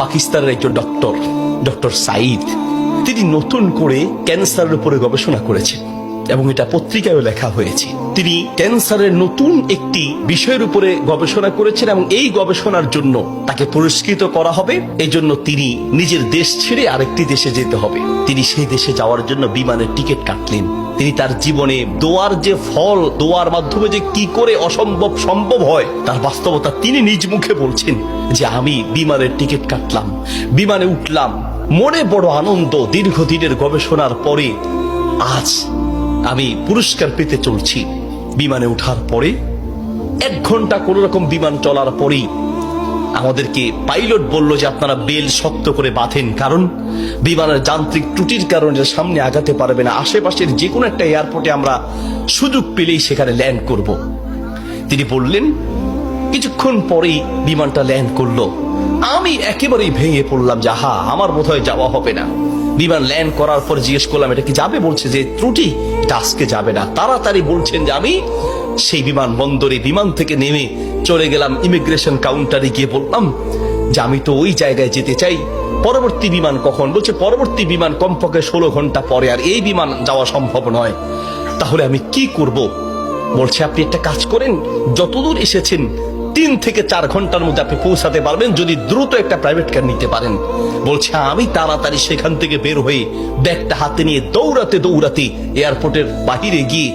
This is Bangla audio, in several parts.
পাকিস্তানের একজন ডক্টর সাইদ, তিনি নতুন করে ক্যান্সারের উপরে গবেষণা করেছেন এবং এটা পত্রিকায়ও লেখা হয়েছে। তিনি ক্যান্সারের নতুন একটি বিষয়ের উপরে গবেষণা করেছেন এবং এই গবেষণার জন্য তাকে পুরস্কৃত করা হবে। এই জন্য তিনি নিজের দেশ ছেড়ে আরেকটি দেশে যেতে হবে। তিনি সেই দেশে যাওয়ার জন্য বিমানের টিকিট কাটলেন। তিনি তার জীবনে দোয়ার যে ফল, দোয়ার মাধ্যমে যে কি করে অসম্ভব সম্ভব হয় তার বাস্তবতা তিনি নিজ মুখে বলছেন যে আমি বিমানের টিকিট কাটলাম, বিমানে উঠলাম, মনে বড় আনন্দ। দীর্ঘদিনের গবেষণার পরে আজ আমি পুরস্কার পেতে চলছি। বিমানে ওঠার পরে 1 ঘন্টা কোন রকম বিমান চলার পরেই আমাদেরকে পাইলট বলল যে আপনারা বেল শক্ত করে বাঁধেন, কারণ বিমানের যান্ত্রিক ত্রুটির কারণে সামনে আগাতে পারবে না। আশেপাশের যে কোনো একটা এয়ারপোর্টে আমরা সুযোগ পেলেই সেখানে ল্যান্ড করব। তিনি বললেন। কিছুক্ষণ পরেই বিমানটা ল্যান্ড করলো। আমি একেবারেই ভেঙে পড়লাম যে আহা, আমার বোধহয় যাওয়া হবে না। বিমান ল্যান্ড করার পর জিজ্ঞেস করলাম এটা কি যাবে? বলছে যে ত্রুটি, এটা আজকে যাবে না। তাড়াতাড়ি বলছেন যে আমি সেই বিমান বন্দরে বিমান থেকে নেমে চলে গেলাম ইমিগ্রেশন কাউন্টারে, গিয়ে বললাম যে আমি তো ওই জায়গায় যেতে চাই। পরবর্তী বিমান কখন? বলছে পরবর্তী বিমান কমপক্ষে 16 ঘন্টা পরে, আর এই বিমান যাওয়া সম্ভব নয়। তাহলে আমি কি করব? বলছে আপনি একটা কাজ করেন, যতদূর এসেছেন 3 থেকে 4 ঘন্টার মধ্যে আপনি পৌঁছাতে পারবেন যদি দ্রুত একটা প্রাইভেট কার নিতে পারেন। বলছে আমি তাড়াতাড়ি সেখান থেকে বের হয়ে ব্যাগটা হাতে নিয়ে দৌড়াতে দৌড়াতে এয়ারপোর্টের বাহিরে গিয়ে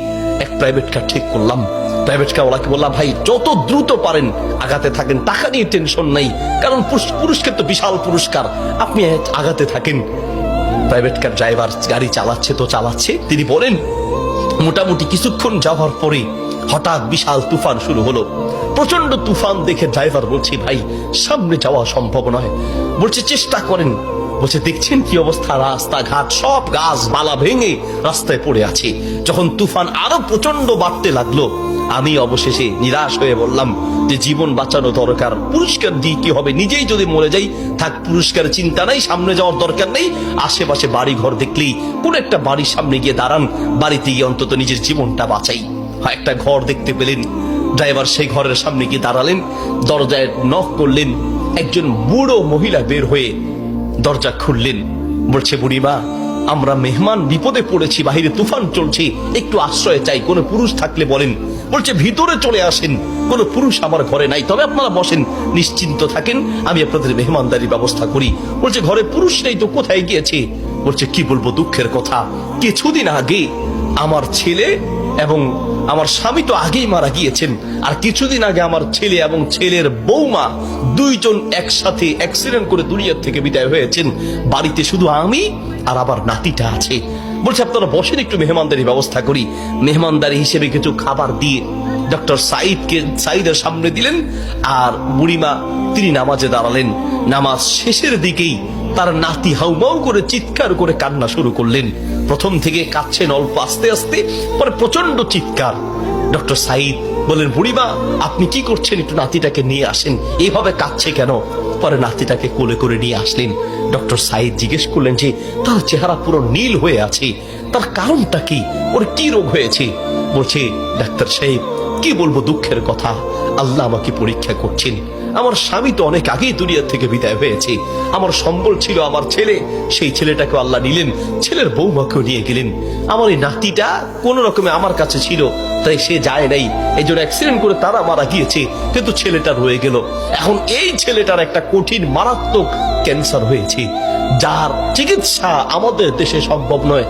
এক প্রাইভেট কার ঠিক করলাম। প্রাইভেট কার ওলাকে বললাম ভাই যত দ্রুত পারেন আগাতে থাকেন, টাকা নিয়ে টেনশন নাই, কারণ পুরস্কার তো বিশাল পুরস্কার, আপনি আগাতে থাকেন। প্রাইভেট কার ড্রাইভার গাড়ি চালাচ্ছে তো চালাচ্ছে। তিনি বলেন মোটামুটি কিছুক্ষণ যাওয়ার পরে হঠাৎ বিশাল তুফান শুরু হলো। প্রচন্ড তুফান দেখে ড্রাইভার বলছে ভাই সামনে যাওয়া সম্ভব নয়। বলছে চেষ্টা করেন। বলছে দেখছেন কি অবস্থা, রাস্তাঘাট সব গাছ মালা ভেঙে রাস্তায় পড়ে আছে। যখন তুফান আরো প্রচন্ড বাড়তে লাগলো আমি অবশেষে নিরাশ হয়ে বললাম যে জীবন বাঁচানো দরকার, পুরস্কার দিয়ে কি হবে, নিজেই যদি মরে যাই থাক, পুরস্কার চিন্তা নাই, সামনে যাওয়ার দরকার নেই। আশেপাশে বাড়ি ঘর দেখলেই কোন একটা বাড়ির সামনে গিয়ে দাঁড়ান, বাড়িতে গিয়ে অন্তত নিজের জীবনটা বাঁচাই। একটা ঘর দেখতে পেলেন, ড্রাইভার সেই ঘরের সামনে গিয়ে দাঁড়ালেন, দরজায় নক করলেন। একজন বুড়ো মহিলা বের হয়ে দরজা খুললেন। বলছে বুড়িমা আমরা মেহমান বিপদে পড়েছি, বাহিরে তুফান চলছে, একটু আশ্রয় চাই, কোনো পুরুষ থাকলে বলেন। বলছে ভিতরে চলে আসেন, কোনো পুরুষ আমার ঘরে নাই, তবে আপনারা বসেন, নিশ্চিন্ত থাকেন, আমি আপনাদের মেহমানদারির ব্যবস্থা করি। বলছে ঘরে পুরুষ নেই তো কোথায় গিয়েছে? বলছে কি বলবো দুঃখের কথা, কিছুদিন আগে আমার ছেলে এবং আমার স্বামী তো আগেই মারা গিয়েছেন, আর কিছুদিন আগে আমার ছেলে এবং ছেলের বৌমা দুইজন একসাথে অ্যাক্সিডেন্ট করে দুনিয়ার থেকে বিদায় হয়েছেন। বাড়িতে শুধু আমি আর আবার নাতিটা আছে। বলছে আপনারা বসেন, একটু মেহমানদারি ব্যবস্থা করি। মেহমানদারি হিসেবে কিছু খাবার দিয়ে ডক্টর সাইদের সামনে দিলেন, আর বুড়িমা তিনি নামাজে দাঁড়ালেন। নামাজ শেষের দিকেই তার নাতি হাউমাউ করে চিৎকার করে কান্না শুরু করলেন। প্রথম থেকে কাঁদছেন অল্প আস্তে আস্তে, পরে প্রচন্ড চিৎকার। ডক্টর সাইদ বলেন বুড়িমা আপনি কি করছেন, একটু নাতিটাকে নিয়ে আসেন, এইভাবে কাঁদছে কেন? পরে নাতিটাকে কোলে করে নিয়ে আসলেন। ডক্টর সাইদ জিজ্ঞেস করলেন যে তার চেহারা পুরো নীল হয়ে আছে, তার কারণটা কি, ওর কি রোগ হয়েছে? বলছে ডাক্তার সাহেব কি বলবো দুঃখের কথা, আল্লাহ আমাকে পরীক্ষা করছেন। আমার স্বামী তো অনেক আগেই দুনিয়া থেকে বিদায় হয়েছে, আমার সম্বল ছিল আমার ছেলে, সেই ছেলেটাকে আল্লাহ নিলেন, ছেলের বৌমাকেও নিয়ে গেলেন। আমার এই নাতিটা কোন রকমে আমার কাছে ছিল, তাই সে যায় নাই, এই জন্য অ্যাক্সিডেন্ট করে তারা মারা গিয়েছে, কিন্তু ছেলেটা রয়ে গেল। এখন এই ছেলেটার একটা কঠিন মারাত্মক ক্যান্সার হয়েছে, যার চিকিৎসা আমাদের দেশে সম্ভব নয়।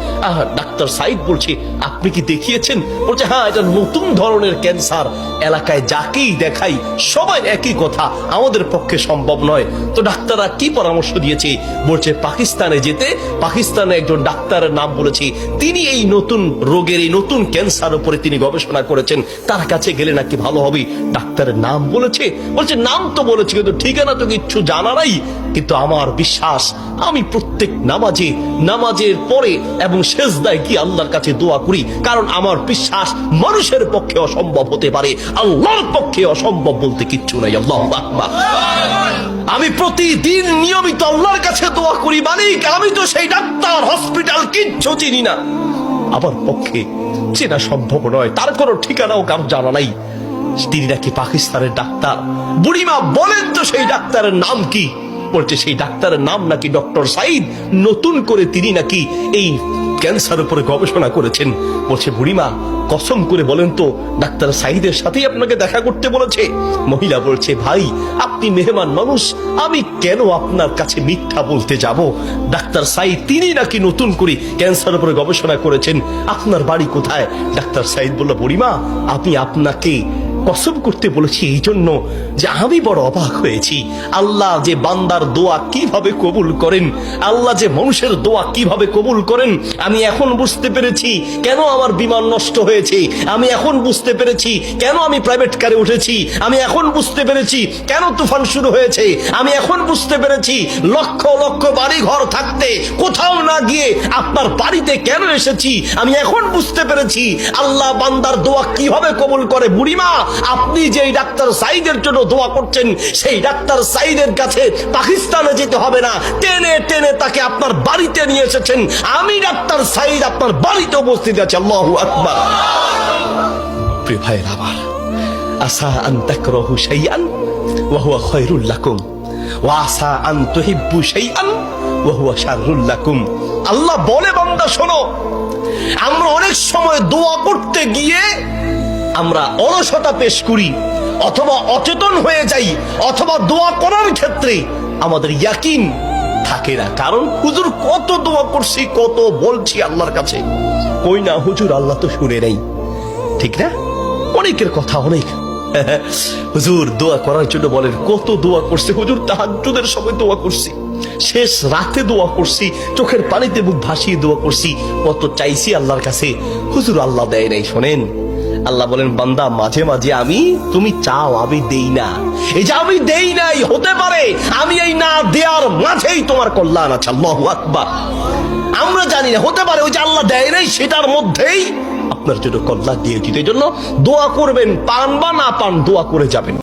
ডাক্তার সাইদ বলছে আপনি কি দেখিয়েছেন? বলছে হ্যাঁ, এটা নতুন ধরনের ক্যান্সার, এলাকায় যাকেই দেখাই সবাই একই কথা, আমাদের পক্ষে সম্ভব নয়। তো ডাক্তাররা কি পরামর্শ দিয়েছে? বলছে পাকিস্তানে যেতে। পাকিস্তানে একজন ডাক্তারের নাম বলেছে, তিনি এই নতুন রোগের, এই নতুন ক্যান্সার উপরে তিনি গবেষণা করেছেন, তার কাছে গেলে নাকি ভালো হবে। ডাক্তারের নাম বলেছে? বলছে নাম তো বলেছে, কিন্তু ঠিকানা তো কিচ্ছু জানা নাই। কিন্তু আমার বিশ্বাস, আমি প্রত্যেক নামাজের পরে এবং সেজদায় কি আল্লাহর কাছে দোয়া করি, কারণ আমার বিশ্বাস মানুষের পক্ষে অসম্ভব হতে পারে, আল্লাহর পক্ষে অসম্ভব বলতে কিচ্ছু নাই। আল্লাহু আকবার। আমি প্রতিদিন নিয়মিত আল্লাহর কাছে দোয়া করি, মালিক আমি তো সেই ডাক্তার হসপিটাল কিচ্ছু চিনি না, আমার পক্ষে চেনা সম্ভব নয়, তার কোনো ঠিকানাও কারো জানা নাই। তিনি নাকি পাকিস্তানের ডাক্তার। বুড়িমা বলেন তো সেই ডাক্তারের নাম কি? বলছে সেই ডাক্তারের নাম নাকি ডক্টর সাইদ, নতুন করে তিনি নাকি এই ক্যান্সার উপরে গবেষণা করেছেন। বলছে বুড়িমা কসম করে বলেন তো ডাক্তার সাইদের সাথেই আপনাকে দেখা করতে বলেছে? মহিলা বলছে ভাই আপনি মেহমান মানুষ, আমি কেন আপনার কাছে মিথ্যা বলতে যাব? ডাক্তার সাইদ তিনি নাকি নতুন করে ক্যান্সার উপরে গবেষণা করেছেন, আপনার বাড়ি কোথায়? ডাক্তার সাইদ বলল বুড়িমা আমি আপনাকে কসম করতে বলেছি এই জন্য যে আমি বড় অবাক হয়েছি, আল্লাহ যে বান্দার দোয়া কিভাবে কবুল করেন, আল্লাহ যে মানুষের দোয়া কিভাবে কবুল করেন, আমি এখন বুঝতে পেরেছি কেন আমার বিমান নষ্ট হয়েছে, আমি এখন বুঝতে পেরেছি কেন আমি প্রাইভেট কারে উঠেছি, আমি এখন বুঝতে পেরেছি কেন তুফান শুরু হয়েছে, আমি এখন বুঝতে পেরেছি লক্ষ লক্ষ বাড়ি ঘর থাকতে কোথাও না গিয়ে আপনার বাড়িতে কেন এসেছি, আমি এখন বুঝতে পেরেছি আল্লাহ বান্দার দোয়া কিভাবে কবুল করে। বুড়িমা আপনি যেই ডাক্তার সাইদের জন্য দোয়া করছেন সেই ডাক্তার সাইদের কাছে পাকিস্তানে যেতে হবে না, টেনে টেনে তাকে আপনার বাড়িতে নিয়ে এসেছেন, আমি ডাক্তার সাইদ আপনার বাড়িতে উপস্থিত আছে। আল্লাহু আকবার। প্রিয় ভাইয়ের আমার, আসা আন তাকরাহু শাইআন ওয়া হুয়া খায়রুল লাকুম ওয়া আসা আন তুহিব্বু শাইআন ওয়া হুয়া শাররুল লাকুম। আল্লাহ বলে বান্দা শোনো, আমরা অনেক সময় দোয়া করতে গিয়ে আমরা অলসতা পেশ করি, অথবা অচেতন হয়ে যাই, অথবা দোয়া করার ক্ষেত্রে আমাদের ইয়াকিন থাকে না। কারণ হুজুর কত দোয়া করছি, কত বলছি আল্লাহর কাছে, কই না হুজুর আল্লাহ তো শুনে নেই, ঠিক না? অনেকের কথা অনেক হুজুর দোয়া করার জন্য বলেন, কত দোয়া করছে হুজুর, তাহাজ্জুদের সময় দোয়া করছি, শেষ রাতে দোয়া করছি, চোখের পানিতে মুখ ভাসিয়ে দোয়া করছি, কত চাইছি আল্লাহর কাছে, হুজুর আল্লাহ দেয় নাই। শোনেন আল্লাহ বলেন বান্দা মাঝে মাঝে আমি তুমি চাও আমি দেই না, এই যে আমি দেই নাই হতে পারে আমি এই না দেওয়ার মাঝেই তোমার কল্যাণ আছে। আল্লাহু আকবার। আমরা জানি না, হতে পারে ওই যে আল্লাহ দেয় নাই সেটার মধ্যেই আপনার জন্য কল্যাণ দিয়ে দিতে। এই জন্য দোয়া করবেন, পান বা না পান দোয়া করে যাবেন।